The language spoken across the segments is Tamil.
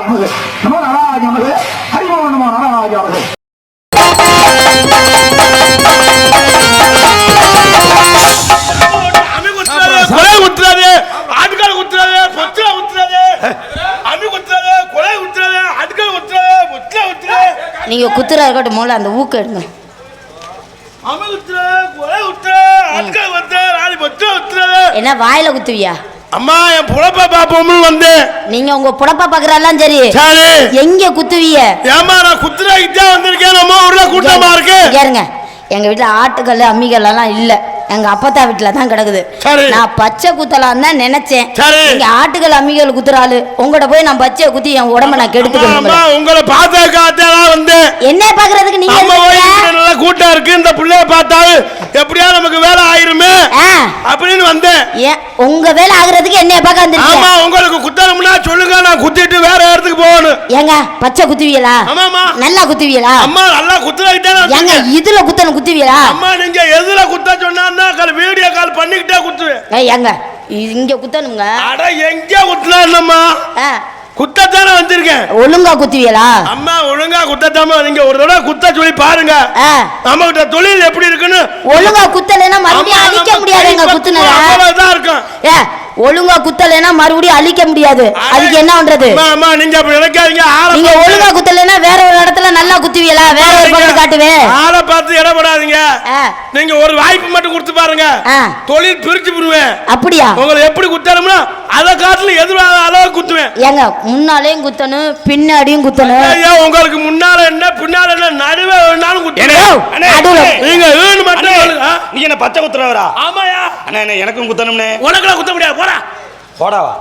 நமது நமோ நாராஜ நமது ஹரிமோ நமோ நாராஜ நமது. கொலை குத்துறாது, ஆட்கள் குத்துறாது, பொத்துல குத்துறாது, அமி குத்துறாது, கொலை குத்துறாது, ஆட்கள் குத்துறாது, பொத்துல குத்துறாது. நீங்க குத்துறா இருக்கட்டும், மூல அந்த ஊக்க எடுங்க. அமி குத்துறாது, கொலை குத்துறாது, ஆட்கள் குத்துறாது, ராணி பொத்துல குத்துறாது. என்ன வாயில குத்துவியா? அம்மா என் புலப்பா பாப்போம்னு வந்து நீங்க உங்க புடப்பா பாக்குறதெல்லாம் சரி, எங்க குத்துவிய? ஏமா நான் குத்துறாக்கிட்டே வந்திருக்கேன். நம்ம ஊர்ல கூட்டமா இருக்கு. ஏறுங்க, எங்க வீட்டுல ஆட்டுக்கல் அம்மிகள் எல்லாம் இல்ல, எங்க அப்பத்தா வீட்டுல தான் கிடக்குது. நான் பச்சை குத்தலாம் தான் நினைச்சேன். நீங்க ஆட்டுகள் அம்மிகள் குத்துறாளு, உங்கள்கிட்ட போய் நான் பச்சையை குத்தி என் உடம்ப நான் கெடுத்துக்கணும். உங்களை பார்த்தா வந்து என்ன பாக்குறதுக்கு நீங்க நல்லா கூட்டம் இருக்கு, இந்த பிள்ளைய பார்த்தாலும் எப்படியா நமக்கு வேலை ஆயிருமே அப்படின்னு வந்தேன். உங்க வேலை ஆகுறதுக்கு என்ன பார்க்க வந்திருக்கீங்க? ஆமா, உங்களுக்கு குத்தணும்னா சொல்லுங்க, நான் குத்திட்டு வேற இடத்துக்கு போகணும். ஏங்க பச்சை குத்துவீங்களா? ஆமாமா. நல்லா குத்துவீங்களா? அம்மா நல்லா குத்துறாக்கிட்டே. ஏங்க இதுல குத்தணும் குத்துவீங்களா? அம்மா நீங்க எதுல குத்த சொன்னா வீடியோ கால் பண்ணிக்கிட்டே குத்துவேன். ஏங்க இங்க குத்தணுங்க. அட எங்க குத்தலாம் என்னம்மா, குத்தத்தானே வந்திருக்கேன். ஒழுங்கா குத்துவீங்களா? அம்மா ஒழுங்கா குத்தத்தாம நீங்க ஒரு தடவை குத்த சொல்லி பாருங்க. நம்ம கிட்ட தொழில் எப்படி இருக்குன்னு. ஒழுங்கா குத்தலைன்னா மறுபடியும் அழிக்க முடியாதுங்க. குத்துனதா இருக்கும். ஒழுங்கா குத்தலைன்னா மறுபடியும் அழிக்க முடியாது. அதுக்கு என்ன பண்றது? அம்மா நீங்க அப்படி நினைக்காதீங்க. நீங்க ஒழுங்கா குத்தலைன்னா வேற ஒரு இடத்துல நல்லா குத்துவீங்களா? வேற ஒரு பக்கம் காட்டுவேன். ஆளை பார்த்து இடப்படாதீங்க. நீங்க ஒரு வாய்ப்பு மட்டும் கொடுத்து பாருங்க, தொழில் பிரிச்சு விடுவேன். அப்படியா? உங்களை எப்படி குத்தணும்னா அதை காட்டுல எதிராக அளவு குத்துவேன். ஏங்க முன்னாலேயும் குத்தணும், பின்னாடியும் குத்தணும். உங்களுக்கு முன்னால என்ன பின்னால என்ன நடுவே வேணாலும் குத்தணும். நீங்க நீங்க என்ன பச்சை குத்துறவரா? ஆமாயா. அண்ணா எனக்கும் குத்தணும்னே. உனக்குலாம் குத்த முடியாது, போடா போடாவா.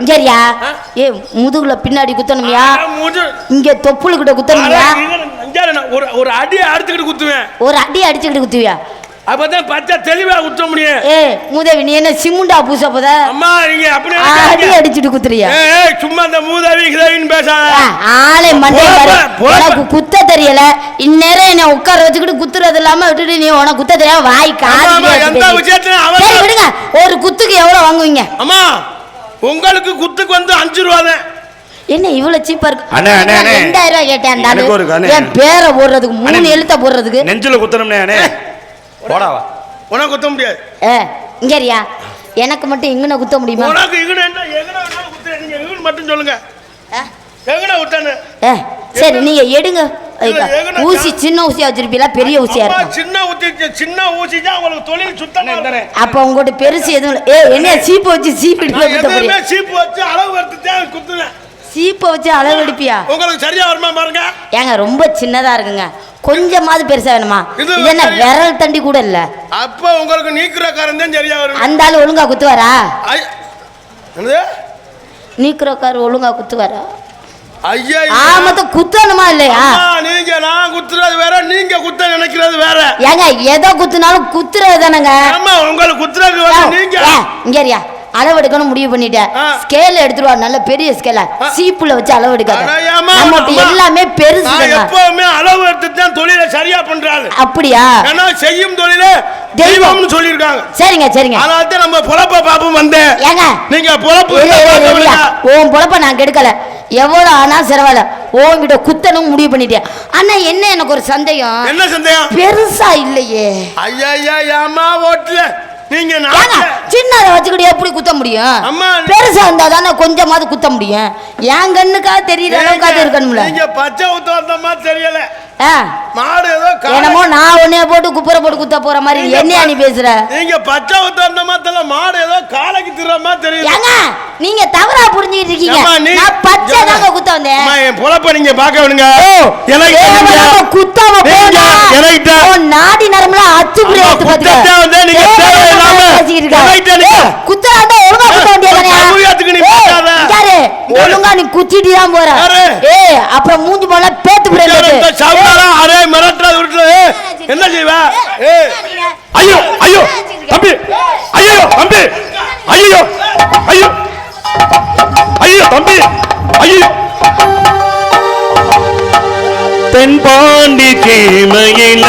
சரியா? முதுகுல பின்னாடி குத்தணுமியா? இங்க தொப்புளு கிட்ட குத்தணுமியா? ஒரு அடி அடிச்சுக்கிட்டு குத்துவேன். ஒரு அடி அடிச்சுக்கிட்டு குத்துவியா? அப்பதான் பச்சை தெளிவா குத்த முடியும். மூதேவி நீ என்ன சிமுண்டா பூச போத? அம்மா நீங்க அப்படி அடி அடிச்சுட்டு குத்துறியா? சும்மா அந்த மூதேவி கிதவின்னு பேசாத. ஆளை மண்டை பாரு. உனக்கு குத்த தெரியல, இந்நேரம் என்ன உட்கார வச்சுக்கிட்டு குத்துறது இல்லாம விட்டுட்டு நீ உனக்கு குத்த தெரியாம வாய் காது. எந்த விஷயத்துல விடுங்க. ஒரு குத்துக்கு எவ்வளவு வாங்குவீங்க? அம்மா உங்களுக்கு குத்துக்கு வந்து 5 ரூபா தான். என்ன இவ்வளவு சீப்பா இருக்கு? 2000 ரூபாய் கேட்டேன். என் பேரை போடுறதுக்கு 3 எழுத்த போடுறதுக்கு நெஞ்சில குத்தணும்னே. போடாவா. உனக்கு குத்த முடியாது. இங்கறியா? எனக்கு மட்டும் இங்கன குத்த முடியுமா? உனக்கு இங்கன என்ன எங்கன வேணாலும் குத்து. நீங்க இங்கன மட்டும் சொல்லுங்க. எங்கன குத்தனே? சரி நீங்க எடுங்க. ஊசி சின்ன ஊசியா வச்சிருப்பீங்களா பெரிய ஊசியா இருக்கு? சின்ன ஊசி தான் உங்களுக்கு தொழில் சுத்தமா இருக்கு. அப்ப உங்ககிட்ட பெருசு எதுவும் என்ன சீப்பு வச்சு சீப்பு எடுத்து குத்த போறீங்க? சீப்பு வச்சு அளவு எடுத்து தான் குத்துறேன். சீப்பை வச்சு அளவு எடுப்பியா? உங்களுக்கு சரியா வருமா பாருங்க. ஏங்க ரொம்ப சின்னதா இருக்குங்க, கொஞ்சமாவது பெருசா வேணுமா? இது என்ன விரல் தண்டி கூட இல்ல. அப்ப உங்களுக்கு நீக்குறக்காரன் தான் சரியா வரும். அந்த ஆளு ஒழுங்கா குத்துவாரா? நீக்குறக்காரர் ஒழுங்கா குத்துவாரா? ஐயா ஆமத்த குத்தணுமா இல்லையா? நீங்க நான் குத்துறது வேற, நீங்க குத்த நினைக்கிறது வேற. ஏங்க எதை குத்துனாலும் குத்துறது தானங்க. ஆமா உங்களுக்கு குத்துறது வேற. நீங்க இங்கறியா அளவு எடுக்கணும் முடிவு பண்ணிட்டேன். ஸ்கேல் எடுத்துருவா, நல்ல பெரிய ஸ்கேல சீப்புல வச்சு அளவு எடுக்காத. நம்மட்ட எல்லாமே பெருசு. எப்பவுமே அளவு எடுத்து தான் தொழிலை சரியா பண்றாங்க. அப்படியா? ஏன்னா செய்யும் தொழிலே தெய்வம்னு சொல்லிருக்காங்க. சரிங்க சரிங்க. அதனால தான் நம்ம பொழப்ப பாப்போம் வந்தேன். ஏங்க நீங்க பொழப்பு உன் பொழப்ப நான் கெடுக்கல, எவ்வளவு ஆனா சிரவால உன்கிட்ட குத்தணும் முடிவு பண்ணிட்டேன். ஆனா என்ன எனக்கு ஒரு சந்தேகம். என்ன சந்தேகம்? பெருசா இல்லையே. ஐயா ஏமா ஓட்டல நீங்க சின்னதை வச்சுக்கிட்டு எப்படி குத்த முடியும்? பெருசா இருந்தா தானே கொஞ்சமாவது குத்த முடியும். என் கண்ணுக்கா தெரியற அளவுக்காவது இருக்கணும்ல. நீங்க பச்சை ஊத்த வந்த மாதிரி தெரியல. மாடு ஏதோ என்னமோ நான் உன்னைய போட்டு குப்புற போட்டு குத்த போற மாதிரி என்னையா நீ பேசுற? நீங்க பச்சை ஊத்த வந்த மாதிரி மாடு ஏதோ காலைக்கு திற மாதிரி தெரியுது. ஏங்க நீங்க தவறா புரிஞ்சிட்டு இருக்கீங்க. நான் பச்சை தாங்க குத்த வந்தேன். என் பொழப்ப நீங்க பாக்க விடுங்க. எனக்கு குத்தாம போடா. எனக்கு நாடி நரம்பெல்லாம் அச்சு புரிய எடுத்து பாத்துக்க. நீங்க தேவையில்லாம குத்தாண்டா ஒழுங்கா குத்த வேண்டியதானே. யாரு ஒழுங்கா நீ குத்திட்டு தான் போற. அப்புறம் மூஞ்சி போல பேத்து புரிய அரே மிரட்டா விட்டுறது என்ன செய்வ? ஐயோ ஐயோ தம்பி, ஐயோ தம்பி, ஐயோ ஐயோ ஐயோ தம்பி, ஐயோ. தென்பாண்டி சீமையில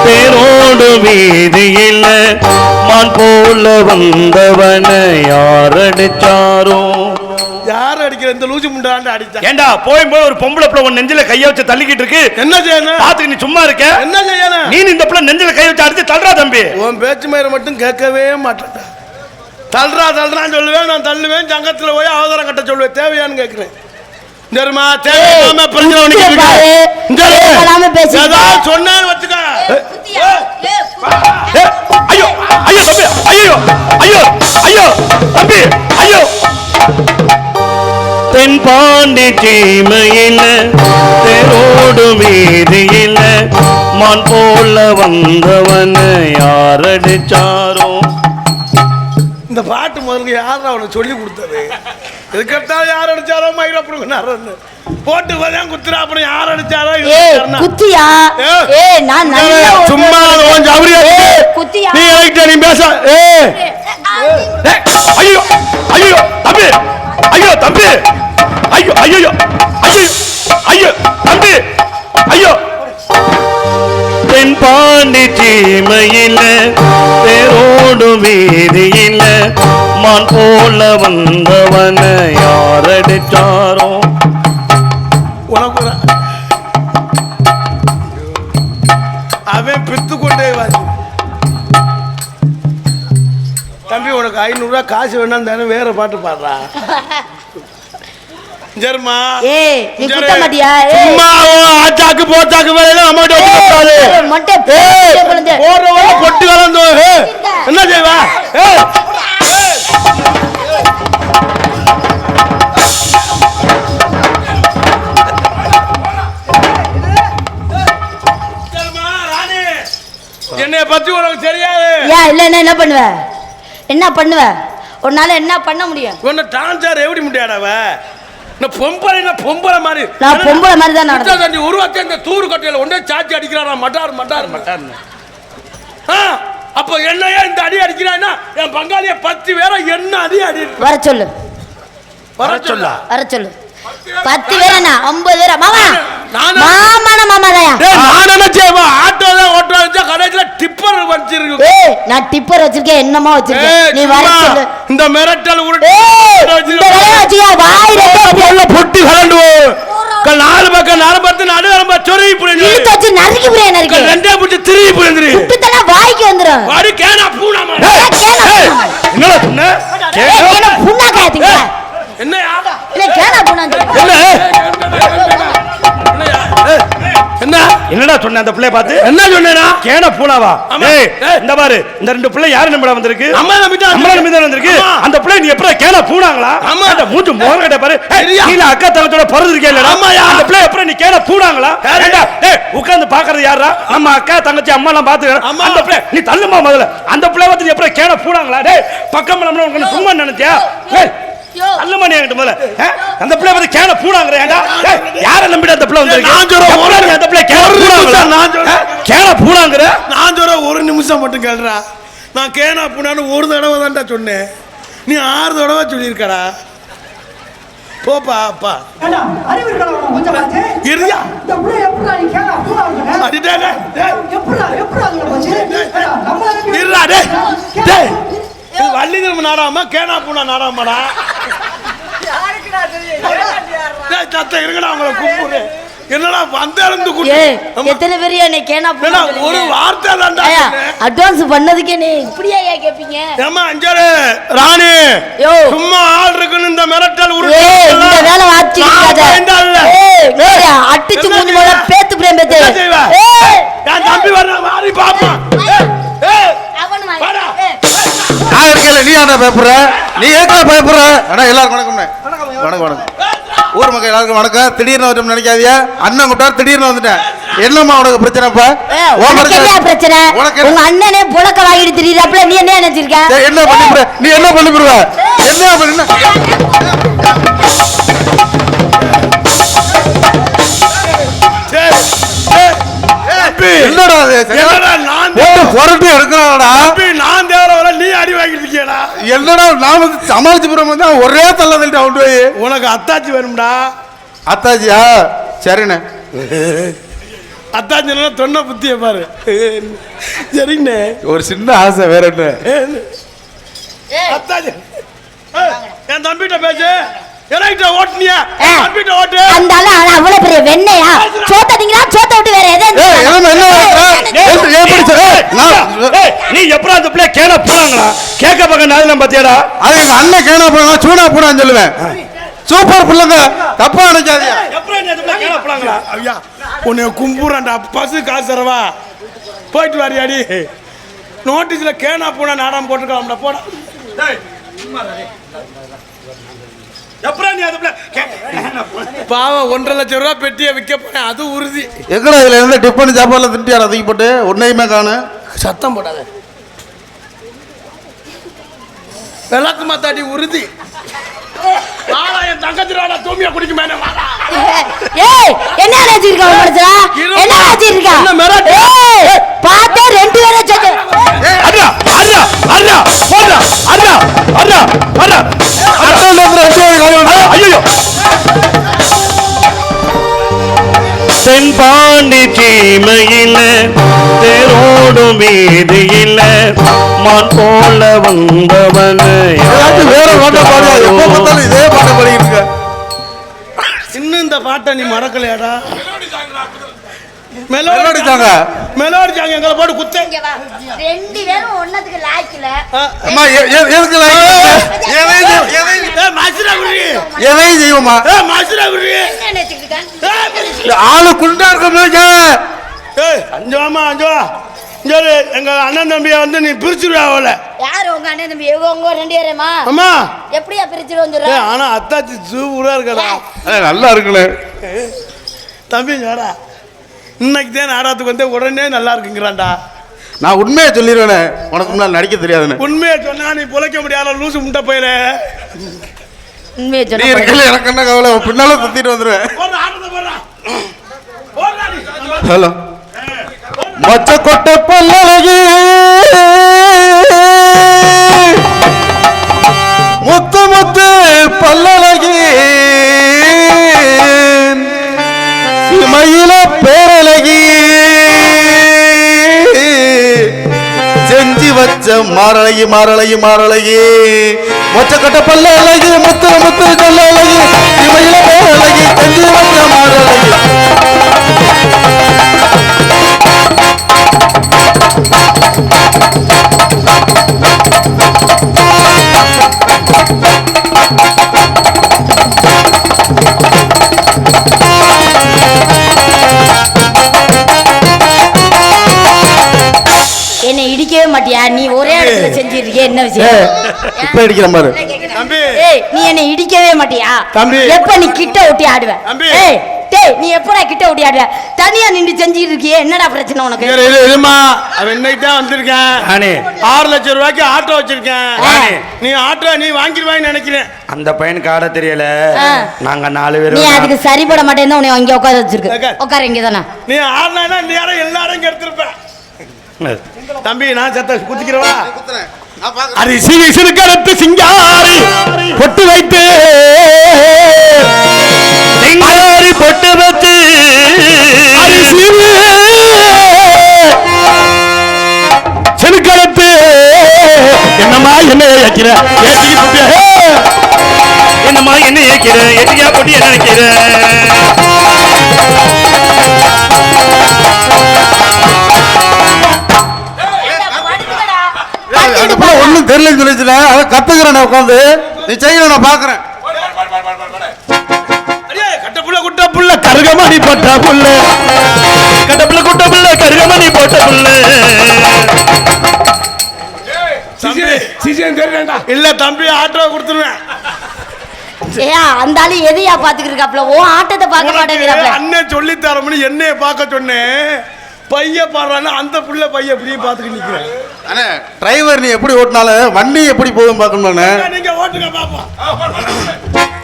பேரோடு வீதியில மான் போல வந்தவன யாரடிச்சாரோ? யார் அடிக்கிற இந்த லூசு முண்டாண்டு அடிச்சா? ஏண்டா போயும்போது ஒரு பொம்பளை பிள்ளை உன் நெஞ்சில கைய வச்சு தள்ளிக்கிட்டு இருக்கு, என்ன செய்யணும்? பாத்துக்கு நீ சும்மா இருக்க, என்ன செய்யணும்? நீ இந்த பிள்ளை நெஞ்சில கை வச்சு அடிச்சு தள்ளுறா தம்பி. உன் பேச்சு மயிரை மட்டும் கேட்கவே மாட்டேன். தள்ளுறான்னு சொல்லுவேன், நான் தள்ளுவேன், சங்கத்துல போய் அவதாரம் கட்ட சொல்லுவேன். தேவையான்னு கேட்கிறேன். தெரியுமா? தேவையில்லாம பிரச்சனை சொன்னான்னு வச்சுக்க. ஐயோ ஐயோ தம்பி, ஐயோ ஐயோ ஐயோ தம்பி, ஐயோ. தென்பாண்டி சீமையில தெரோடு வீதியில மான் போல வந்தவன யாரடிச்சாரோ. இந்த பாட்டு முதல்ல யாரும் அவனுக்கு சொல்லி கொடுத்தது? இதுக்கட்டாலும் யார் அடிச்சாரோ மயில புடுங்கினாரு போட்டு வரையும் குத்துறா. அப்புறம் யார் அடிச்சாரோ குத்தியா? நான் சும்மா குத்தியா நீ நீ பேச. ஐயோ ஐயோ தம்பி, ஐயோ தம்பி, ஐயோ ஐயோ ஐயோ ஐயோ தம்பி, ஐயோ. தென்பாண்டி சீமையில தேரோடு வீதியில மான் போல வந்தவன யாரடிச்சாரோ. உனக்கு அவன் பித்து கொண்டே வாசி. தம்பி உனக்கு 500 ரூபாய் காசு வேணாம் தானே, வேற பாட்டு பாடுறா. சரிம்மா, நீ குத்த மாட்டியா? சும்மா ஆச்சாக்கு போச்சாக்கு வேலையில அம்மாட்ட போடுறவங்க பொட்டு கலந்து என்ன செய்வா? என்னைய பத்தி உனக்கு தெரியாது. இல்ல என்ன பண்ணுவ? என்ன பண்ணுவ? உன்னால என்ன பண்ண முடியும்? உன்னை டான்ஸர் எப்படி முடியாதவ? பொம்பளை மாதிரி நான் பொம்பளை மாதிரி தான் நடந்தேன். உருவாக்க இந்த தூரு கட்டையில ஒன்றே சாச்சி அடிக்கிறாரா மட்டார் மட்டார் மட்டார்னு. அப்ப என்னையா இந்த அடி அடிக்கிறான்னா என் பங்காளிய 10 பேரை என்ன அடி அடி வர சொல்லு. வர சொல்லு. 10 பேரா 50 பேரா? மாமா மாமான மாமாதாயா? நான் நினைச்சேன் ஆட்டோ தான் ஓட்ட வச்சா கடைசில டிப்பர் வச்சிருக்கு. நான் டிப்பர் வச்சிருக்கேன், என்னமா வச்சிருக்கேன். நீ வர சொல்லு. இந்த மிரட்டல் உருட்டு பொட்டி கலண்டு 4 பக்கம் 4 பத்து நடுவரம்பா சொருகி புரிஞ்சு வச்சு நறுக்கி புரிய நறுக்கி 2 புடி திருகி புரிஞ்சிரு குட்டுதல வாய்க்கு வந்துரும். வாடி கேனா பூனாமா. என்னடா சொன்ன? கேனா பூனா காயத்தீங்க. என்னயா? இல்ல கேனா பூனா. என்ன என்னடா சொன்ன அந்த பிள்ளை பார்த்து? என்ன சொன்னேனா? கேன பூனாவா? ஏய் இந்த பாரு, இந்த 2 பிள்ளை யார் நம்பள வந்திருக்கு? அம்மா நம்பி தான் வந்திருக்கு. அந்த பிள்ளை நீ எப்பற கேன பூனாங்களா? அந்த மூஞ்சு மோரகட்ட பாரு. நீல அக்கா தங்கத்தோட பிறந்து இருக்கே இல்லடா? அந்த பிள்ளை எப்பற நீ கேன பூனாங்களா? ஏண்டா ஏய் உட்கார்ந்து பாக்குறது யாரா? நம்ம அக்கா தங்கச்சி அம்மா எல்லாம் பாத்து அந்த பிள்ளை நீ தள்ளுமா முதல்ல. அந்த பிள்ளை வந்து எப்பற கேன பூனாங்களா? டேய் பக்கம் நம்மள உனக்கு சும்மா நினைச்சியா? ஏய் அல்லமா நீ என்கிட்ட முதல்ல அந்த பிள்ளை வந்து கேன பூனாங்கற. ஏண்டா யார நம்பிட அந்த பிள்ளை வந்திருக்கு? நான் சொல்ற ஒரு அந்த பிள்ளை கேன பூனாங்கற. நான் சொல்ற கேன பூனாங்கற. நான் சொல்ற ஒரு நிமிஷம் மட்டும் கேளுடா. நான் கேனா பூனான்னு ஒரு தடவை தான்டா சொன்னேன். நீ 6 தடவை சொல்லிருக்கடா. போப்பா அப்பா ஏண்டா அறிவு இருக்கடா கொஞ்சம் பாத்து. இருயா இந்த புள்ள எப்படா நீ கேனா பூனாங்கற? அடிடா டேய் எப்படா அங்க போச்சு? நம்மள இருடா டேய் டேய் இது வள்ளி திரும்ப நாடாமா கேனா பூனா நாடாமாடா? யாருக்குடா தெரியும்? டேய் சத்த இருக்கடா அவங்கள கூப்பிடு. என்னடா வந்தேருந்து கூப்பிடு. எத்தனை பேர் என்ன கேனா பூனா? ஒரு வார்த்தை தான்டா சொன்னேன். அட்வான்ஸ் பண்ணதுக்கே நீ இப்படியா கேப்பீங்க? ஏமா அஞ்சரே ராணி சும்மா ஆள் இருக்குன்னு இந்த மிரட்டல் உருட்டு. இந்த வேலை வாச்சிக்காத. ஏய் அட்டிச்சு மூஞ்சி மேல பேத்து பிரேம் பேத்து. ஏய் நான் தம்பி வர்ற மாறி பாப்பா. ஏய் அவன் வாடா. நான் இருக்கல, நீ என்ன பயப்படுற? நீ ஏக்கா பயப்படுற? அண்ணா எல்லாருக்கும் வணக்கம். வணக்கம் வணக்கம். ஊர் மக்கள் எல்லாருக்கும் வணக்கம். திடீர்னு வரும் நினைக்காதியா. அண்ணன் கூப்பிட்டார், திடீர்னு வந்துட்டேன். என்னம்மா உனக்கு பிரச்சனைப்பா? பிரச்சனை உங்க அண்ணனே புலக்க வாங்கிட்டு திடீர்னு நீ என்ன நினைச்சிருக்க? என்ன பண்ணிவிடுற? நீ என்ன பண்ணிவிடுவ? என்ன பண்ண? என்னடா நான் புரட்டு எடுக்கிறாடா. நான் தேவர நீ அடி வாங்கிட்டு இருக்கியடா. என்னடா நான் வந்து சமாளிச்சு போற ஒரே தள்ள தள்ளிட்டு அவுட் போய். உனக்கு அத்தாச்சி வேணும்டா. அத்தாச்சியா? சரிண்ணே. அத்தாச்சி தொன்ன புத்திய பாரு. சரிண்ணே. ஒரு சின்ன ஆசை வேற என்ன? அத்தாச்சி என் தம்பிட்ட பேசு. என்கிட்ட ஓட்டுனியா தம்பிட்ட ஓட்டு அந்த ஆளு அவ்வளவு பெரிய வெண்ணையா சோத்தீங்களா சோத்த விட்டு வேற நீ எப்பறம் அந்த பிள்ளை கேன போறாங்களா கேட்க பக்கம் நாதெல்லாம் பாத்தியாடா அது எங்க அண்ணன் கேனா போனா சூனா போடான்னு சொல்லுவேன் சூப்பர் பிள்ளைங்க தப்பா நினைக்காதீங்க எப்பறம் நீ அந்த பிள்ளை கேன போறாங்களா ஐயா உன்னை கும்புறான்டா பசு காசு தரவா போயிட்டு வாரியாடி நோட்டீஸ்ல கேனா பூனா நாடாம போட்டுருக்காம்டா போடா எப்பறம் நீ அந்த பிள்ளை பாவம் 1.5 லட்சம் ரூபாய் பெட்டியை விற்க போறேன் அது உறுதி எங்கடா இதுல இருந்து டிஃபன் சாப்பாடுல திண்டியாரா தூக்கி போட்டு ஒன்னையுமே காணு சத்தம் போடாத விளக்கு மாத்தாடி உறுதி வாடா என் தங்கச்சிராடா தூமியா குடிக்க மேலே வாடா ஏய் என்ன நினைச்சிருக்க மனுஷா என்ன நினைச்சிருக்க என்ன மிரட்டு? பார்த்தே 2 பேரை செஞ்சு அண்ணா அண்ணா அண்ணா போடா அண்ணா அண்ணா அண்ணா ஐயோ தென்பாண்டி சீமையில தேரோடும் வீதியில மான் போல வந்தவன் வேற பாட்டை பாடுவா எப்ப பார்த்தாலும் இதே பாட்டை பாடிட்டு இருக்க இன்னும் இந்த பாட்டை நீ மறக்கலையாடா மெலோடி சாங்க மெலோடி சாங்க எங்களை போட்டு குத்த இங்க வா 2 பேரும் ஒண்ணத்துக்கு லாய்க்கல அம்மா எதுக்கு எதையும் செய்வோமா என்ன நினைச்சிருக்க ஆளு குண்டா இருக்க அஞ்சு வாமா அஞ்சு வா எங்க அண்ணன் தம்பிய வந்து நீ பிரிச்சுடுவா அவளை யாரு உங்க அண்ணன் தம்பி உங்க 2 பேரேமா அம்மா எப்படியா பிரிச்சு வந்துற ஆனா அத்தாச்சி சூப்பரா இருக்கடா நல்லா இருக்குல்ல தம்பி வாடா இன்னைக்கு தான் நாடகத்துக்கு வந்து உடனே நல்லா இருக்குங்கிறான்டா நான் உண்மையை சொல்லிடுவேனே உனக்கு முன்னாடி நடிக்க தெரியாதுன்னு உண்மையை சொன்னா நீ பொழைக்க முடியாத லூசு முட்டை போயிரு உண்மையை நீ சொன்ன இருக்கல எனக்கு என்ன கவலை பின்னால சுத்திட்டு வந்துடுவேன் ஹலோ மொச்ச கொட்டை பல்லழகி முத்து முத்து பல்லழகி மயில பேரழகி செஞ்சு வச்ச மாரழகி மாரழகி மாரழகி மொச்சக்கட்ட பல்ல அழகி முத்து முத்து சொல்ல அழகி மயில பேரழகி செஞ்சு வச்ச மாரழகி என்ன இடிக்கவே மாட்டியா நீ ஒரே இடத்துல செஞ்சிருக்கே என்ன விஷயம் இப்ப அடிக்கிற பாரு தம்பி ஏய் நீ என்ன இடிக்கவே மாட்டியா தம்பி. எப்ப நீ கிட்ட ஒட்டி ஆடுவ தம்பி. ஏய் டேய் நீ எப்படா கிட்ட ஒட்டி ஆடுவ தனியா நின்னு செஞ்சிட்டு இருக்கியே என்னடா பிரச்சனை உனக்கு இதுமா அவன் இன்னைக்கு தான் வந்திருக்கேன் நானே 6 லட்சம் ரூபாய்க்கு ஆட்டோ வச்சிருக்கேன் நானே. நீ ஆட்டோ நீ வாங்கிடுவான்னு நினைக்கிறேன் அந்த பையனுக்கு ஆட தெரியல ஆ. நாங்க 4 பேர் நீ அதுக்கு சரிபட மாட்டேன்னு உன்னை அங்க உட்கார வச்சிருக்கு உட்கார். உட்கார இங்க தானே நீ ஆடினா நேரம் எல்லாரும் இங்க எடுத்திருப்பேன் தம்பி நான் சத்த குத்திக்கிறவா அரிசி சிறுகரத்து சிங்காரி பொட்டு வைத்து சிங்காரி பொட்டு வச்சு அரிசி சிறுகரத்து என்னம்மா என்ன ஏக்கிற என்னம்மா என்ன ஏக்கிற எட்டியா பொட்டி என்ன நினைக்கிற ஒண்ணும் தெரியலன்னு சொல்லிச்சுல அதை கத்துக்கிறேன் உட்காந்து நீ செய்யல நான் பாக்குறேன் கட்ட புள்ள குட்ட புள்ள கருகமணி போட்ட புள்ள கட்ட புள்ள குட்ட புள்ள கருகமணி போட்ட புள்ள இல்ல தம்பி ஆட்டோ கொடுத்துருவேன் ஏயா அந்த ஆளு எதையா பாத்துக்கிருக்காப்ல ஓ ஆட்டத்தை பார்க்க மாட்டேங்கிறாப்ல அண்ணன் சொல்லி தரமுன்னு என்னைய பார்க்க சொன்னேன் பைய பாடுறான்னு அந்த புள்ள பைய அப்படியே பார்த்துட்டு நிக்கிறேன் அண்ணே டிரைவர் நீ எப்படி ஓட்டினாலும் வண்டி எப்படி போகும் பார்க்கணும் நீங்க ஓட்டுங்க பாப்போம்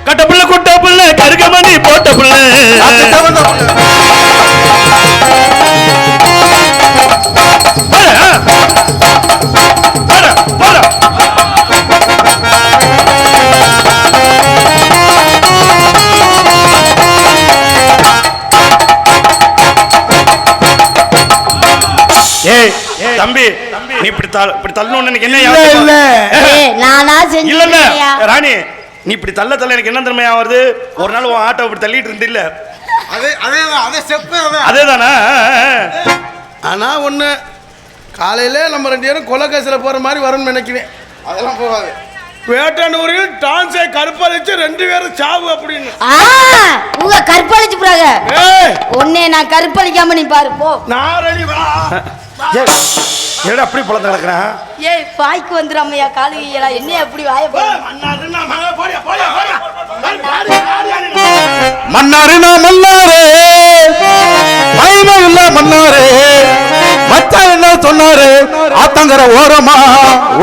கட்ட புள்ள குட்ட புள்ள கருகமணி போட்ட புள்ள ஏய் தம்பி நீ இப்படி தள்ளணும் எனக்கு என்ன இல்ல ஏய் நானா இல்ல இல்ல செஞ்சேன்யா ராணி நீ இப்படி தள்ள எனக்கு என்ன திறமையா வருது? ஒரு நாள் உன் ஆட்டோ இப்படி தள்ளிட்டு இருந்தில்ல? அதேதானே. ஆனா ஒண்ணு, காலையில நம்ம 2 பேரும் கொலகேசில போற மாதிரி வரும்னு நினைக்கிறேன். அதெல்லாம் போகாது. வேட்டனூரில் டான்ஸை கற்பழிச்சு 2 பேரும் சாவு அப்படின்னு. உங்க கற்பழிச்சு போறாங்க. உன்னை நான் கற்பழிக்காம நீ பாரு போ. நான் ரெடி வா. ஏடா அப்படி பழந்து கிடக்குறான்? ஏய் வாய்க்கு வந்துராமையா காலுகையலா என்ன அப்படி வாய போ. மன்னாரு நான் மன்னாரே மயில மன்னாரே மச்சான் என்ன சொன்னாரு? ஆத்தங்கர ஓரமா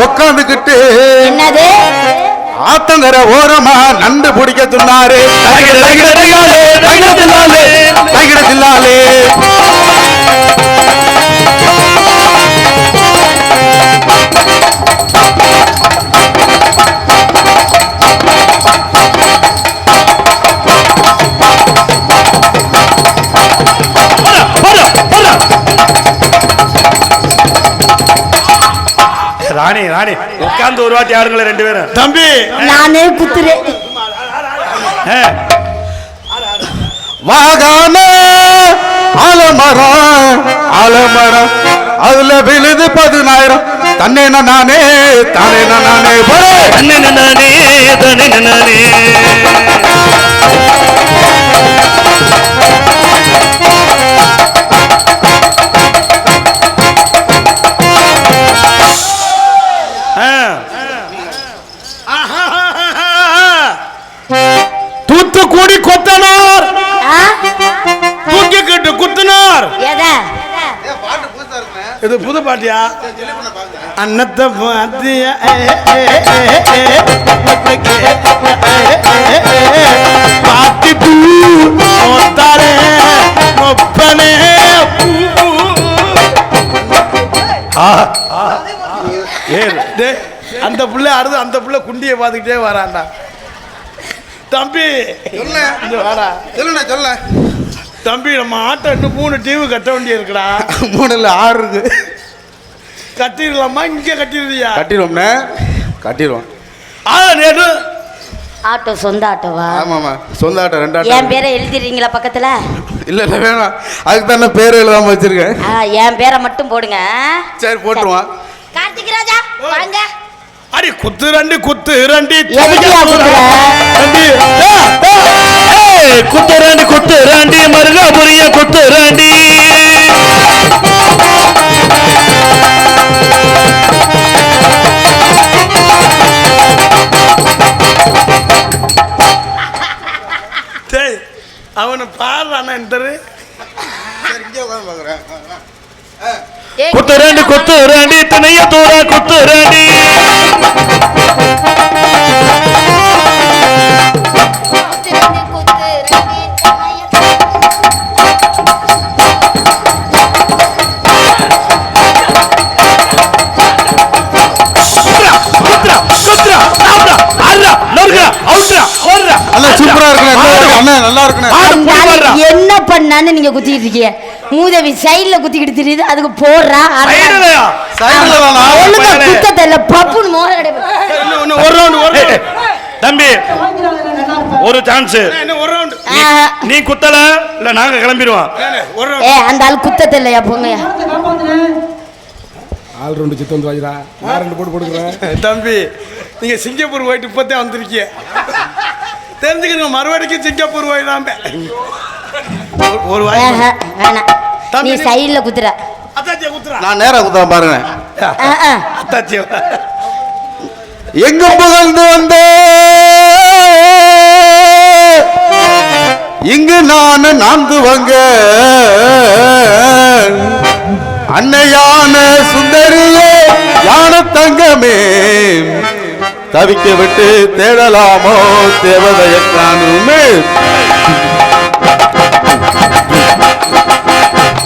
உக்காந்துக்கிட்டு என்னது? ஆத்தங்கர ஓரமா நண்டு பிடிக்க சொன்னாரு. ராணி ராணி உட்கார்ந்து ஒரு வாட்டி ஆடுங்களே 2 பேரும். தம்பி நானே குத்துறேன். வாகான ஆலமரம் ஆலமரம் அதுல விழுது 10,000 தன்னே நானே தானே நானே தன்னே நானே தானே நானே. தூத்துக்குடி கொத்தனார் தூக்கிக்கிட்டு குத்துனார். இது புது பாட்டியா? அன்னத்தை பாத்தியா பாத்தி தூத்தாரே ஒப்பனே அந்த பிள்ளை அறுது அந்த பிள்ளை குண்டியை பார்த்துக்கிட்டே வரான்டா. தம்பி வாடா. சொல்ல தம்பி நம்ம ஆட்டோ இன்னும் 3 டிவி கட்ட வேண்டிய இருக்குடா. 3 இல்ல 6 இருக்கு. கட்டிடலாமா? இங்க கட்டிடுறியா? கட்டிடுவோம்ண்ணே கட்டிடுவோம். நேரு ஆட்டோ சொந்த ஆட்டோவா? ஆமாமா சொந்த ஆட்டோ 2 ஆட்டோ. என் பேரை எழுதிடுறீங்களா பக்கத்துல? இல்ல இல்ல வேணாம், அதுக்கு தான் பேர் எழுதாம வச்சிருக்கேன். என் பேரை மட்டும் போடுங்க. சரி போட்டுருவான். கார்த்திக் ராஜா வாங்க. அடி குத்து 2 குத்து 2 எதுக்குயா குத்துற? குத்து 2 குத்து 2 மருகாபுரிய குத்து 2. அவனை பாடுறானா என்டரு? குத்து 2 குத்து 2 தனைய தூர குத்து 2. என்ன பண்ணான்னு நீங்க குத்திட்டு இருக்கீங்க? மூதவி சைடுல குத்திக்கிட்டு தெரியுது, அதுக்கு போடுறா. ஒழுங்கா குத்த தெரியல பப்புன்னு மோர தம்பி ஒரு சான்ஸ். நீ குத்தல இல்ல நாங்க கிளம்பிடுவோம். அந்த ஆள் குத்த தெரியலையா? போங்கயா. ஆள் 2 சித்து வந்து வாஜிரா. நான் 2 போட்டு போடுறேன். தம்பி நீங்க சிங்கப்பூர் போயிட்டு இப்போதே வந்திருக்கீங்க. தெரிஞ்சுக்கிறீங்க மறுபடிக்கு சிங்கப்பூர் போயிடாம ஒரு வாய் வேணாம். நீ சைடுல குத்துற. அத்தாச்சியா குத்துறா. நான் நேரா குத்துறேன் பாருங்க. அத்தாச்சியா எங்க புகழ்ந்து வந்தே இங்கு நான் துவங்க அன்னையான சுந்தரியே யான தங்கமே தவிக்க விட்டு தேடலாமோ தேவதைய காணுமே.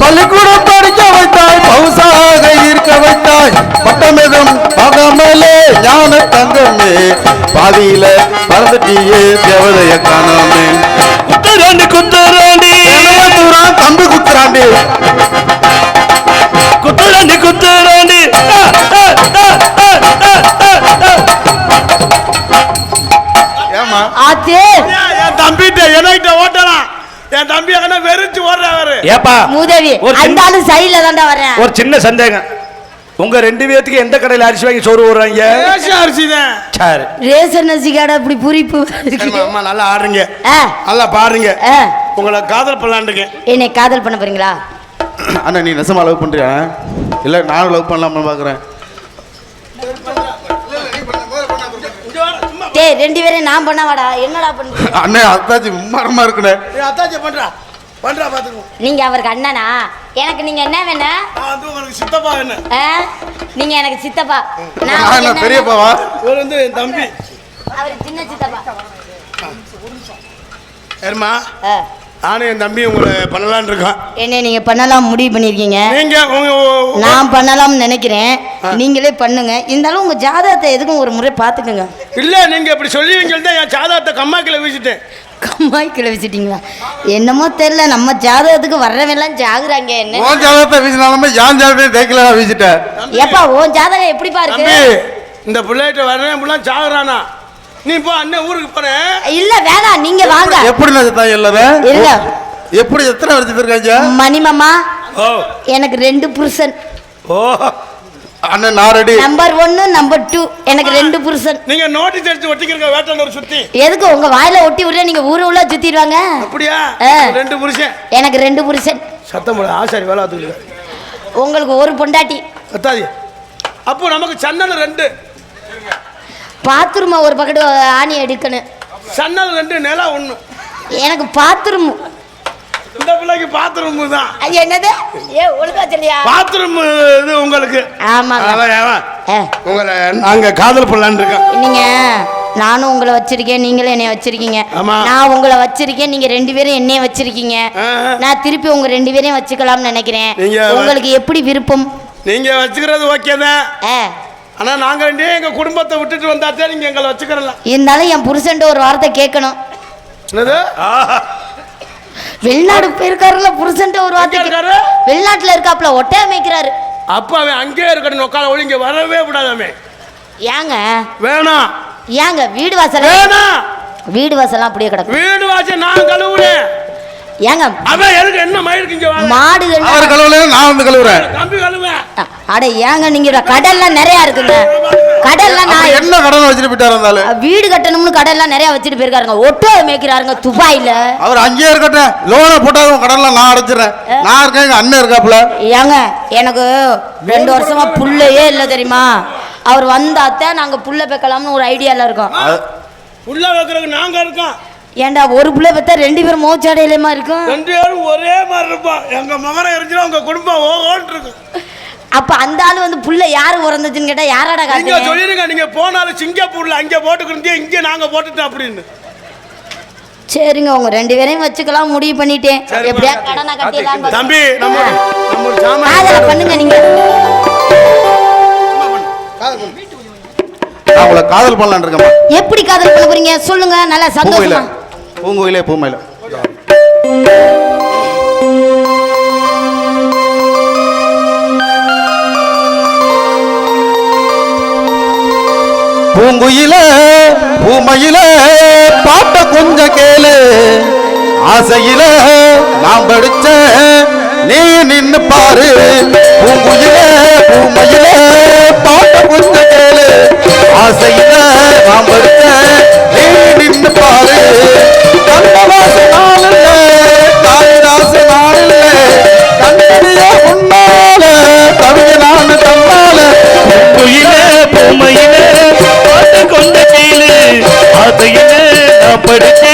பள்ளிக்கூடம் படிக்க வைத்தாய், பவுசாக இருக்க வைத்தாய், பட்டமெதும் பகமலே ஞான தங்கமே பாதியில பறந்துட்டியே தேவதைய காணாமே. குத்துறாண்டி குத்துறாண்டி தம்பி குத்துறாண்டி குத்துறாண்டி குத்துறாண்டி. ஏன் என்கிட்ட ஓட்டலாம். என் தம்பி அங்கே வெறிச்சு ஓடுறாரு. ஏப்பா மூதேவி அந்தாலும் சைடுல தான்டா வரேன். ஒரு சின்ன சந்தேகம், உங்க 2 பேத்துக்கு எந்த கடையில் அரிசி வாங்கி சோறு போடுறாங்க? ரேஷன் அரிசி தான். சரி, ரேஷன் அரிசி கடை இப்படி புரிப்பு. அம்மா நல்லா ஆடுறீங்க, நல்லா பாடுறீங்க. உங்களை காதல் பண்ணலான்ட்டுங்க. என்னை காதல் பண்ண போறீங்களா? அண்ணா நீ நெசமா லவ் பண்றியா? இல்ல நானும் லவ் பண்ணலாம்னு பாக்குறேன். டேய் 2 பேரும் நான் பண்ணவாடா, என்னடா பண்ற? அண்ணே அத்தாச்சி மரமா இருக்குனே. அத்தாச்சி பண்றா பாத்துக்கோ. நீங்க அவருக்கு அண்ணனா? எனக்கு நீங்க என்ன வேணும்? அது உங்களுக்கு சித்தப்பா என்ன? நீங்க எனக்கு சித்தப்பா. நான் பெரியப்பாவா? இவர் வந்து என் தம்பி. அவர் சின்ன சித்தப்பா. ஏர்மா நானும் என் தம்பி உங்களை பண்ணலான்னு இருக்கோம். என்ன நீங்க பண்ணலாம் முடிவு பண்ணிருக்கீங்க? நீங்க நான் பண்ணலாம்னு நினைக்கிறேன், நீங்களே பண்ணுங்க. இருந்தாலும் உங்க ஜாதகத்தை எதுக்கும் ஒரு முறை பாத்துக்கோங்க. இல்ல நீங்க இப்படி சொல்லுவீங்கன்னு தான் என் ஜாதகத்தை கம்மாக்கில வீசிட்டேன். கம்மாய்க்குள்ள வச்சுட்டீங்களா? என்னமோ தெரியல, நம்ம ஜாதகத்துக்கு வர்றவெல்லாம் ஜாகுறாங்க. என்ன உன் ஜாதகத்தை வீசினாலுமே யான் ஜாதகத்தை தேக்கல வீசிட்டேன். ஏப்பா உன் ஜாதகம் எப்படிப்பா இருக்கு? இந்த பிள்ளைகிட்ட வர்றேன் புள்ள ஜாகுறானா? நீ போ அண்ணன் ஊருக்கு போறேன். இல்ல வேணாம், நீங்க வாங்க. எப்படி நான் எல்லாரும் இல்ல எப்படி எத்தனை வருஷம் இருக்காங்க? மணிமாமா எனக்கு 2 புருஷன். ஓ அண்ணன் நான் ரெடி. நம்பர் 1 நம்பர் 2 எனக்கு 2 புருஷன். நீங்க நோட்டீஸ் எடுத்து ஒட்டிக்கிறீங்க வேட்டாண்டவர் சுத்தி. எதுக்கு உங்க வாயில ஒட்டி விடுற? நீங்க ஊரு உள்ள சுத்திடுவாங்க. அப்படியா? 2 புருஷன். எனக்கு 2 புருஷன். சத்தம் போட ஆசாரி வேலை ஆத்துக்கு. உங்களுக்கு ஒரு பொண்டாட்டி. அத்தாதி. அப்போ நமக்கு சன்னல் 2. பாத்ரூம் ஒரு பக்கெட் ஆணி எடுக்கணும். சன்னல் 2 நிலா 1. எனக்கு பாத்ரூம். இந்த பிள்ளைக்கு பாத்ரூம் தான். என்னது? ஒழுங்கா சொல்லியா? பாத்ரூம் இது உங்களுக்கு. ஆமா. உங்களை நாங்க காதல் பண்ணலான்னு இருக்கோம். நீங்க நானும் உங்களை வச்சிருக்கேன், நீங்களும் என்னைய வச்சிருக்கீங்க. நான் உங்களை வச்சிருக்கேன், நீங்க 2 பேரும் என்னைய வச்சிருக்கீங்க. நான் திருப்பி உங்க 2 பேரையும் வச்சுக்கலாம்னு நினைக்கிறேன். உங்களுக்கு எப்படி விருப்பம்? நீங்க வச்சுக்கிறது ஓகே தான். ஆனா நாங்க 2 எங்க குடும்பத்தை விட்டுட்டு வந்தாச்சே நீங்க எங்களை வச்சுக்கிறலாம். இருந்தாலும் என் புருஷன்ட்ட ஒரு வார்த்தை கேட்கணும். என்னது? வெளிநாடு போயிருக்காருல, புருஷன்ட்ட ஒரு வார்த்தை கேட்காரு. வெளிநாட்டுல இருக்காப்ல, ஒட்டைய மேய்க்கிறாரு. அப்ப அவன் அங்கேயே இருக்கணும், உட்கார ஒளிங்க வரவே விடாதாமே. ஏங்க வேணாம்? ஏங்க வீடு வாசல் வேணாம். வீடு வாசல்லாம் அப்படியே கிடக்கு. வீடு வாசல் நான் கழுவுறேன். ஏங்க அவன் எதுக்கு என்ன மயிருக்கு இங்க வாங்க? மாடு அவர் கழுவுல நான் வந்து கழுவுறேன். தம்பி கழுவேன். அட ஏங்க நீங்க கடல்லாம் நிறைய இருக்குங்க. கடல்லாம் நான் என்ன கடன் வச்சிட்டு போயிட்டாரு இருந்தாலும் வீடு கட்டணும்னு கடல்லாம் நிறைய வச்சிட்டு போயிருக்காருங்க. ஒட்டோ மேய்க்கிறாருங்க துபாயில. அவர் அங்கேயே இருக்கட்டும், லோனை போட்டாலும் கடன்லாம் நான் அடைச்சிடறேன். நான் இருக்கேன், எங்க அண்ணன் இருக்காப்புல. ஏங்க எனக்கு 2 வருஷமா புள்ளையே இல்லை தெரியுமா? அவர் வந்தாத்தான் நாங்க புள்ள வைக்கலாம்னு ஒரு ஐடியால இருக்கோம். புள்ள வைக்கிறதுக்கு நாங்க இருக்கோம். ஏண்டா ஒரு புள்ள பெத்தா 2 பேரும் மோச்சாடையிலமா இருக்கும். 2 பேரும் ஒரே மாதிரி இருப்போம். எங்க மகனை இருந்துச்சுன்னா உங்க குடும்பம் ஓன்னு இருக்கும். அப்ப அந்த ஆளு வந்து புள்ள யாரு உறந்துச்சுன்னு கேட்டா யாராடா காட்டுங்க? நீங்க சொல்லிருங்க, நீங்க போனாலும் சிங்கப்பூர்ல அங்க போட்டுக்கிட்டே இங்க நாங்க போட்டுட்டோம் அப்படின்னு. சரிங்க, உங்க 2 பேரையும் வச்சுக்கலாம் முடிவு பண்ணிட்டேன். எப்படியா கடனை கட்டிடலாம். தம்பி நம்ம ஒரு சாமான் காதல பண்ணுங்க. நீங்க நான் உங்களை காதல் பண்ணலான்னு இருக்கேன். எப்படி காதல் பண்ண போறீங்க சொல்லுங்க, நல்லா சந்தோஷமா. பூங்கோயிலே பூமையில பூங்குயில பூமையில பாட்ட கொஞ்சம் கேளு, ஆசையில நாம் படிச்ச நீ நின்னு பாரு. பூங்குயில பூமையில பாட்ட கொஞ்சம் கேளு, ஆசையில நாம் படிச்ச நீ நின்னு பாரு. கண்ணவாச நாளில் காளிதாச நாளில் கண்ணிய உன்னால கவிஞனான தன்னால. பூங்குயில பூமையில பாட்டு கொண்ட கேளு, ஆசையில நான் படிச்சு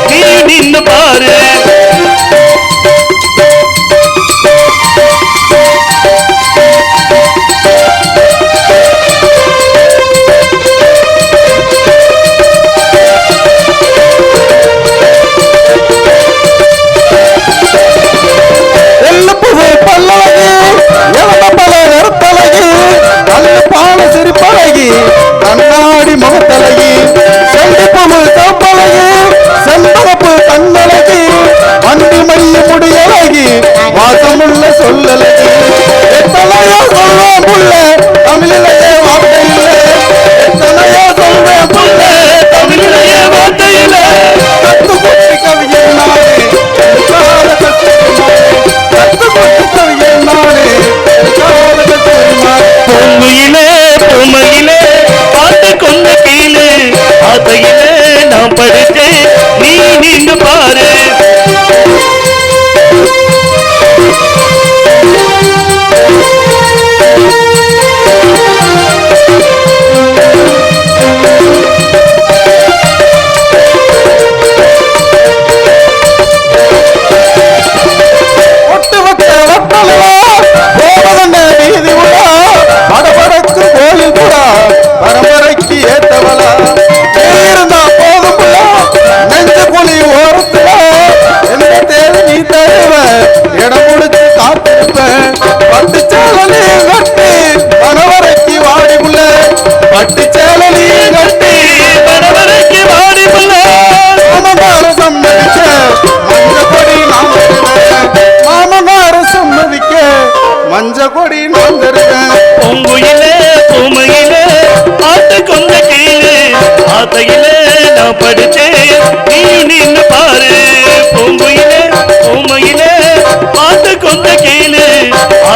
நீ நின்னு பாரு.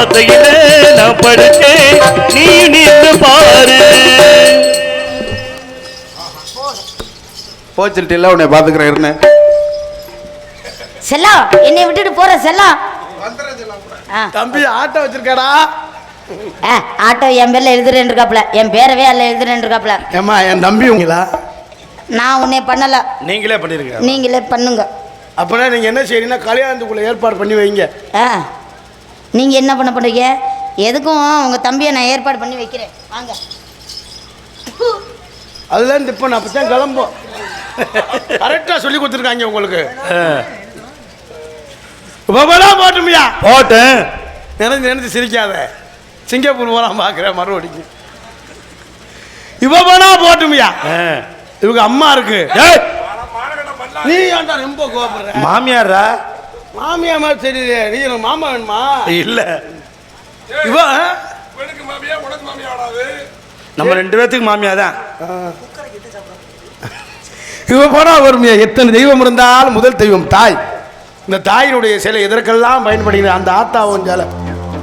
பாதையில நான் படுத்தேன் நீ நின்று பாரு. போச்சுட்டு உன்னை பாத்துக்கிறேன் இருந்தேன். செல்லம் என்னை விட்டுட்டு போற செல்லம். தம்பி ஆட்டோ வச்சிருக்காடா. ஆட்டோ என் பேர்ல எழுதுறேன் இருக்காப்ல, என் பேரவே அல்ல எழுதுறேன் இருக்காப்ல. ஏமா என் தம்பி உங்களா? நான் உன்னை பண்ணல, நீங்களே பண்ணிருங்க. நீங்களே பண்ணுங்க. அப்படின்னா நீங்க என்ன செய்யறீங்கன்னா கல்யாணத்துக்குள்ள ஏற்பாடு பண்ணி வைங்க. நீங்க என்ன பண்ண போறீங்க? எதுக்கும் உங்க தம்பியை நான் ஏற்பாடு பண்ணி வைக்கிறேன், வாங்க. அதுதான் இப்போ நான் அப்பதான் கிளம்போம். கரெக்டா சொல்லி கொடுத்துருக்காங்க உங்களுக்கு. போட்டுமியா போட்டேன். நினைச்சு சிரிக்காத. சிங்கப்பூர் போலாம் பாக்குறேன் மறுபடியும். இவனா போட்டுமியா? இவங்க அம்மா இருக்கு. நீ ஏன்டா ரொம்ப கோபப்படுற? மாமியாரா? மாமியா மாதிரி தெரியல. நீ எனக்கு மாமா வேணுமா? இல்ல இவ நம்ம 2 பேத்துக்கு மாமியா தான். இவ போனா வருமையா? எத்தனை தெய்வம் இருந்தாலும் முதல் தெய்வம் தாய். இந்த தாயினுடைய சிலை எதற்கெல்லாம் பயன்படுகிறது? அந்த ஆத்தாவும் சிலை,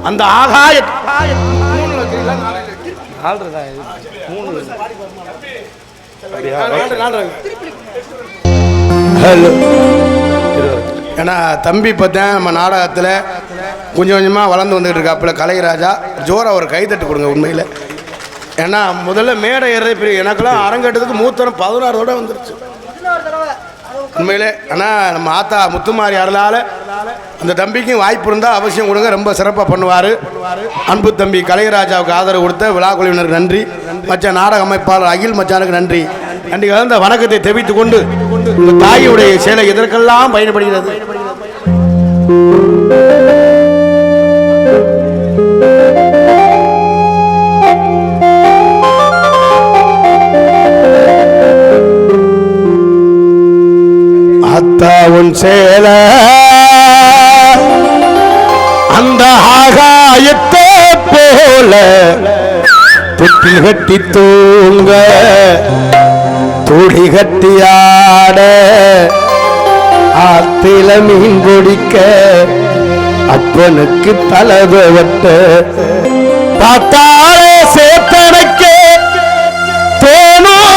அந்த ஆகாய ஏன்னா தம்பி பார்த்தேன் நம்ம நாடகத்தில் கொஞ்சம் கொஞ்சமாக வளர்ந்து வந்துகிட்டு இருக்காப்புல. கலைராஜா ஜோரா ஒரு கைத்தட்டு கொடுங்க உண்மையில். ஏன்னா முதல்ல மேடை ஏற பெரிய எனக்கெல்லாம் அரங்கேட்டதுக்கு மூத்தரம் 16 தடவை வந்துருச்சு உண்மையிலே. ஆனால் நம்ம ஆத்தா முத்துமாரி அருளால் அந்த தம்பிக்கும் வாய்ப்பு இருந்தால் அவசியம் கொடுங்க. ரொம்ப சிறப்பாக பண்ணுவார். அன்பு தம்பி கலைராஜாவுக்கு ஆதரவு கொடுத்த விழா குழுவினருக்கு நன்றி. மற்ற நாடக அமைப்பாளர் அகில் மச்சானுக்கு நன்றி. நன்றி கலந்த வணக்கத்தை தெரிவித்துக் கொண்டு உங்கள் தாயுடைய சேலை எதற்கெல்லாம் பயன்படுகிறது? அத்தாவுன் சேல அந்த ஆகாயத்தை போல தொட்டில் கட்டி தூங்க துடி கட்டியாட ஆத்தில மீன் குடிக்க அப்பனுக்கு தலவை வெட்ட பார்த்தாலே சேத்தனைக்க தோணும்.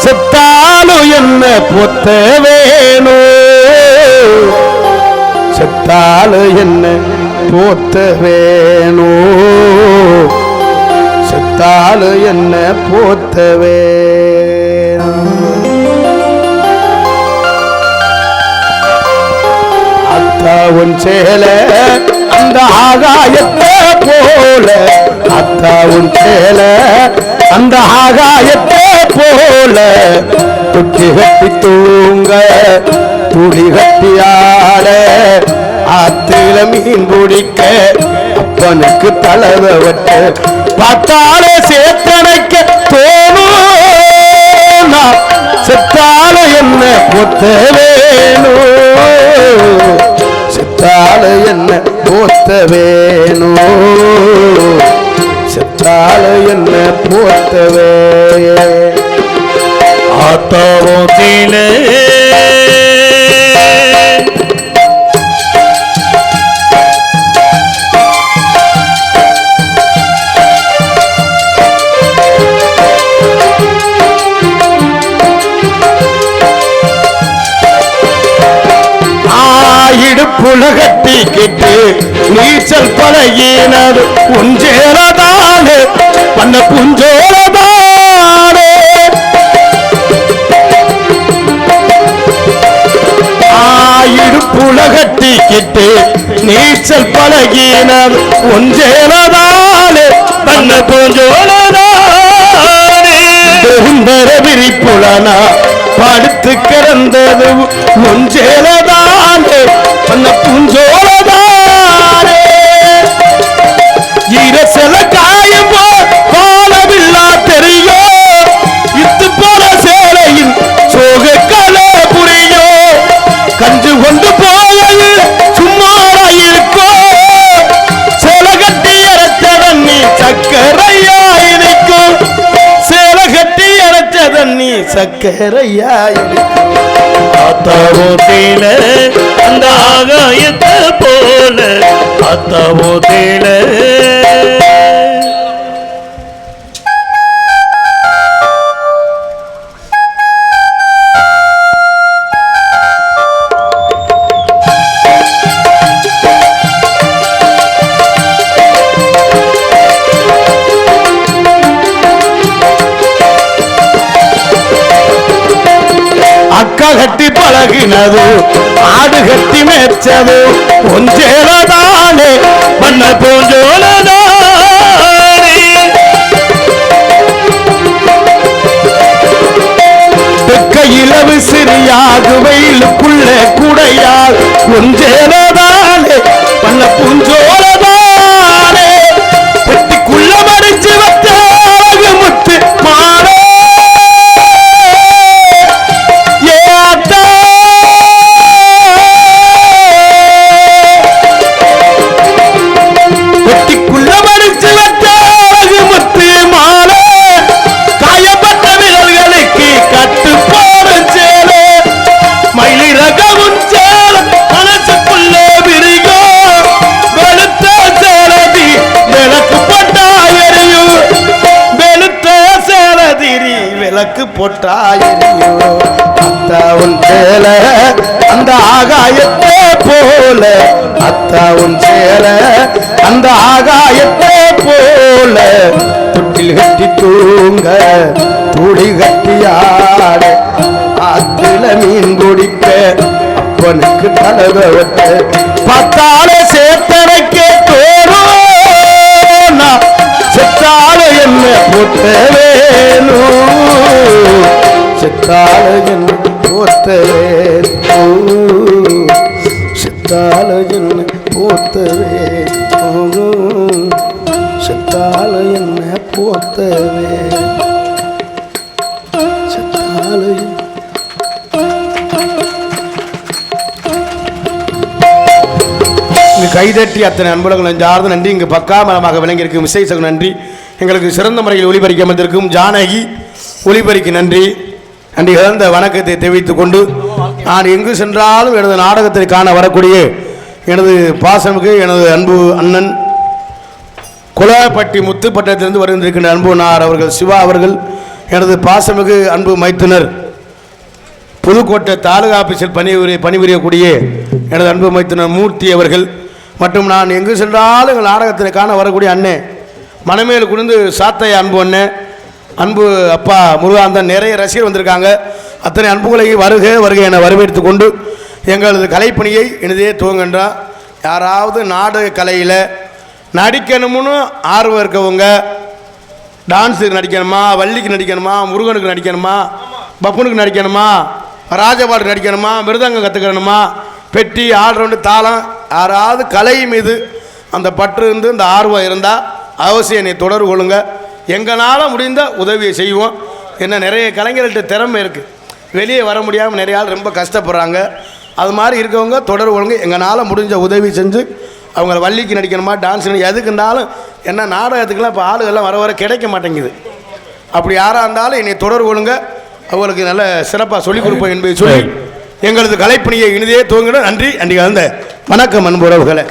செத்தாலும் என்ன பொத்த வேணும், செத்தாலும் என்ன போத்த வேணும், செத்தாலும் என்ன போத்த வேணும். அத்தாவுன் சேல அந்த ஆகாயத்தை போல, அத்தாவுன் சேல அந்த ஆகாயத்தை போல துட்டி கட்டி தூங்க துடி கட்டி ஆட ஆத்தில மீன் பிடிக்க அப்பனுக்கு தலவை வெட்ட பார்த்தாலே சேத்தனைக்க தோணும். செத்தால என்ன பொத்த வேணும், செத்தால என்ன போத்த வேணும், செத்தால என்ன போத்தவே. ஆத்தாவோத்திலே இடுப்புலகட்டி கிட்டு நீச்சல் பழகினது உஞ்சேலதானே பண்ண புஞ்சோலதானே. இடுப்புலகட்டி கிட்டு நீச்சல் பழகினது உஞ்சேலதானே பண்ண புஞ்சோலதானே. பெருந்தர விரிப்புலனா படுத்து கிடந்தது ஒஞ்சேலதானே பண்ண புஞ்சோலதானே. இரசல காயும் போலவில்லா தெரியும் இத்து போல சேலையில் சோக கலை புரியும். கஞ்சு கொண்டு போயது சும்மாரா இருக்கும், சேலை கட்டி அரைச்ச தண்ணி சக்கரையா இருக்கும், சேலை கட்டி அரைச்ச தண்ணி சக்கரையா அத்தவோத்தில அந்த ஆகாயத்தை போல அத்தவோத்தில கட்டி பழகினது ஆடு கட்டி மேய்ச்சது ஒன்றேலதானே பண்ண பூஞ்சோலதானே கையிலவு சிறியாது வெயிலுக்குள்ள குடையால் ஒன்றேலதானே பண்ண பூஞ்சோலதானே பெட்டிக்குள்ள மடிச்சு வச்ச முத்து மாறே போட்டாயோ அத்தாவுன் சேல அந்த ஆகாயத்தை போல அத்தாவுன் சேல அந்த ஆகாயத்தை போல தொட்டில் கட்டி தூங்க துளி கட்டியாட ஆத்தில மீன் குடிக்க அப்பனுக்கு தலவட்ட பத்தால சேத்தனைக்கே தோறும் செத்தால என்ன போட்ட வேணும் செத்தால என்ன போத்த வேணும் செத்தால என்ன போத்த வேணும் செத்தால என்ன போத்த வேணும் செத்தால கைதட்டி அத்தனை அன்புலங்கள் நெஞ்சார்ந்த நன்றி. இங்கு பக்காமலமாக விளங்கியிருக்கும் விசேஷம் நன்றி. எங்களுக்கு சிறந்த முறையில் ஒளிபரிக்க வந்திருக்கும் ஜானகி ஒளிபரிக்கு நன்றி. நன்றி கலந்த வணக்கத்தை தெரிவித்துக் கொண்டு நான் எங்கு சென்றாலும் எனது நாடகத்தை காண வரக்கூடிய எனது பாசமுக்கு எனது அன்பு அண்ணன் குலப்பட்டி முத்துப்பட்டத்திலிருந்து வருகின்றிருக்கின்ற அன்புனார் அவர்கள் சிவா அவர்கள், எனது பாசமிகு அன்பு மைத்துனர் புதுக்கோட்டை தாலுகா ஆபீஸில் பணிபுரியக்கூடிய எனது அன்பு மைத்துனர் மூர்த்தி அவர்கள் மற்றும் நான் எங்கு சென்றாலும் எங்கள் நாடகத்தில் காண வரக்கூடிய அண்ணே மனமேல் குனிந்து சாத்தைய அன்பு அண்ணன் அன்பு அப்பா முருகாந்தன் நிறைய ரசிகர் வந்திருக்காங்க. அத்தனை அன்புகளை வருக வருக என வரவேற்று கொண்டு எங்களது கலைப்பணியை இனிதே துவங்கன்றான். யாராவது நாடக கலையில் நடிக்கணும்னு ஆர்வம் இருக்கவங்க, டான்ஸுக்கு நடிக்கணுமா, வள்ளிக்கு நடிக்கணுமா, முருகனுக்கு நடிக்கணுமா, பப்புனுக்கு நடிக்கணுமா, ராஜபாட்டுக்கு நடிக்கணுமா, மிருதங்கம் கற்றுக்கணுமா, பெட்டி ஆல்ரவுண்டு தாளம், யாராவது கலை மீது அந்த பற்று இருந்து இந்த ஆர்வம் இருந்தால் அவசியம் என்னை தொடர்பு கொள்ளுங்க. எங்களால் முடிந்த உதவியை செய்வோம். என்ன நிறைய கலைஞர்கள்ட்ட திறமை இருக்குது, வெளியே வர முடியாமல் நிறைய ஆள் ரொம்ப கஷ்டப்படுறாங்க. அது மாதிரி இருக்கவங்க தொடர்பு கொள்ளுங்க. எங்களால் முடிஞ்ச உதவி செஞ்சு அவங்கள வள்ளிக்கு நடிக்கணுமா, டான்ஸ் எதுக்குன்னாலும் என்ன நாடகத்துக்கெல்லாம் இப்போ ஆளுகள்லாம் வர வர கிடைக்க மாட்டேங்குது. அப்படி யாராக இருந்தாலும் என்னை தொடர்பு கொள்ளுங்க, அவங்களுக்கு நல்ல சிறப்பாக சொல்லிக் கொடுப்போம் என்பதை சொல்லி எங்களது கலைப்பணியை இனிதே துவங்கிட. நன்றி. அன்றைக்கு வந்த வணக்கம் அன்புறவுகளை.